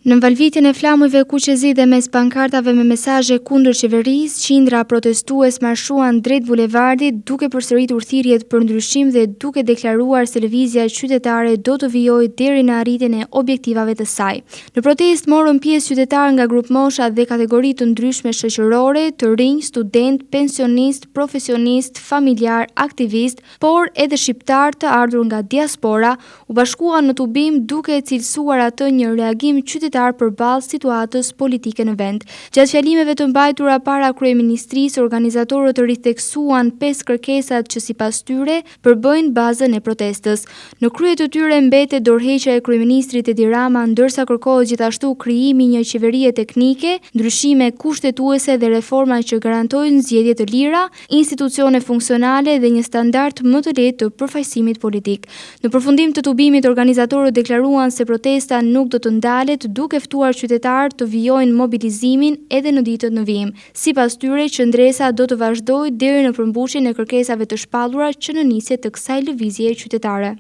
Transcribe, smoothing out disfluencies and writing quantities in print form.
Në mvalvitjen e flamujve kuqezi dhe mes pankartave me mesazhe kundër qeverisë, qindra protestues marshuan drejt bulevardit duke përsëritur thirrjet për ndryshim dhe duke deklaruar se lëvizja qytetare do të vijojë deri në arritjen e objektivave të saj. Në protestë morën pjesë qytetarë nga grup mosha dhe kategori të ndryshme shoqërore, të rinj, student, pensionist, profesionist, familjar, aktivist, por edhe shqiptar të ardhur nga diaspora u bashkuan në tubim duke cilësuar atë një reagim qytetar përballë situatës politike në vend. Gjatë fjalimeve të mbajtura para kryeministrisë, organizatorët ritheksuan 5 kërkesat që sipas tyre përbëjnë bazën e protestës. Në krye të tyre mbetet dorëheqja e kryeministrit Edi Rama, ndërsa kërkohet gjithashtu krijimi një qeverie teknike, ndryshime kushtetuese dhe reforma që garantojnë zgjedhje të lira, institucione funksionale dhe një standard më të lehtë të përfaqësimit politik. Në përfundim të tubimit, organizatorët deklaruan se protesta nuk do të ndalet, duke ftuar qytetarët të vijojnë mobilizimin edhe në ditët në vijim. Sipas tyre, qëndresa do të vazhdojë deri në përmbushjen e kërkesave të shpallura që në nisje të kësaj lëvizjeje qytetare.